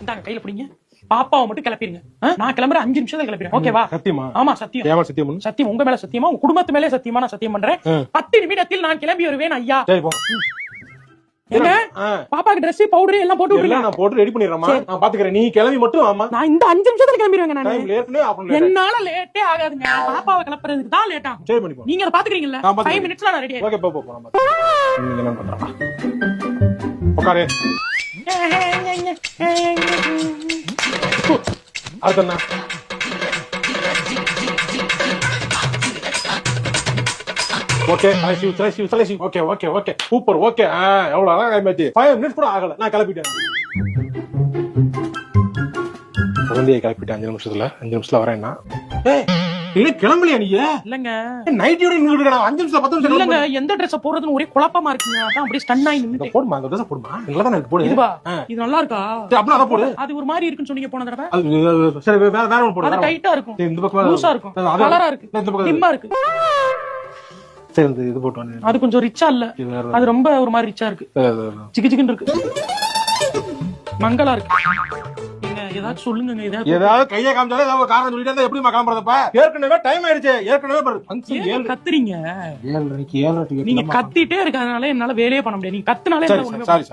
இந்தாங்க கையில பிடிங்க. பாப்பாவை மட்டும் கிளப்பிருங்க. நான் கிளம்புறேன் 5 நிமிஷத்துல கிளப்பிடுறேன். ஓகேவா? சத்தியமா? ஆமா சத்தியம். ஏமா சத்தியம்? சத்தியம் உங்க மேல சத்தியமா, உங்க குடும்பத்து மேலே சத்தியமா நான் சத்தியம் பண்றேன். 10 நிமிடத்தில் நான் கிளம்பி வருவேன் ஐயா. சரி போ. ஏங்க பாப்பாக்கு Dress பவுடர் எல்லாம் போட்டு விடுங்க. நான் போட்டு ரெடி பண்ணிடுறேன். நான் பாத்துக்கறேன். நீ கிளம்பி மட்டும் ஆமா. நான் இந்த 5 நிமிஷத்துல கிளம்பிடுவேங்க. நான் டைம் லேட்னே ஆபரேட். என்னால லேட்டே ஆகாதுங்க. பாப்பாவை கிளப்புறதுக்கு தான் லேட் ஆகும். சரி பண்ணி போ. நீங்க அத பாத்துக்கறீங்கல்ல? 5 மினிட்ஸ்ல நான் ரெடி ஆயிடுவேன். ஓகே போ நம்ம. நீங்க என்ன பண்றா? உட்காரு. அடுத்தண்ணா ஓகே சலேசி okay okay okay super okay. எவ்வளவு அழகா கிளம்பியாச்சு. 5 மினிட்ஸ் கூட ஆகல. நான் கிளப்பிட்டேன். குழந்தையை கிளப்பிட்டேன் 5 நிமிஷத்துல. 5 நிமிஷத்துல வரேன்னா கிளம்பலையா நீ? இல்லங்க நைட்டியோட இன்னும் 5 நிமிஷம் 10 நிமிஷம் இல்லங்க. எந்த Dress போடுறதுன்னு ஒரே குழப்பமா இருக்குங்க. அதான் அப்படியே ஸ்டன் ஆயி நின்னுட்டேன். போடுமா அந்த Dress போடுமா. நல்லா தான் இருக்கு. போடு. இதுவா? இது நல்லா இருக்கா? அப்படியே அத போடு. அது ஒரு மாதிரி இருக்குன்னு சொன்னீங்க போன தடவை. சரி வேற ஒன்னு போடு. அது டைட்டா இருக்கும். இந்த பக்கம் லூசா இருக்கும். கலரா இருக்கு. டிம்மா இருக்கு. சரி இது போட்டு வந்து. அது கொஞ்சம் ரிச்சா இல்ல. அது ரொம்ப ஒரு மாதிரி ரிச்சா இருக்கு. சிக்கு சிக்குன்னு இருக்கு. மங்களா இருக்கு. நீங்க ஏதாச்சும் சொல்லுங்க. ஏதாவது கையை காமிச்சாலே ஏதாவது காரணம் சொல்லிட்டே இருந்தா எப்படிமா கிளம்புறதப்ப? ஏற்கனவே டைம் ஆயிடுச்சு. ஏற்கனவே ஃபங்க்ஷன் 7 கத்துறீங்க. 7:30 நீங்க கத்திட்டே இருக்கறதுனால என்னால வேலையே பண்ண முடியாது. நீங்க கத்துனாலே சாரி.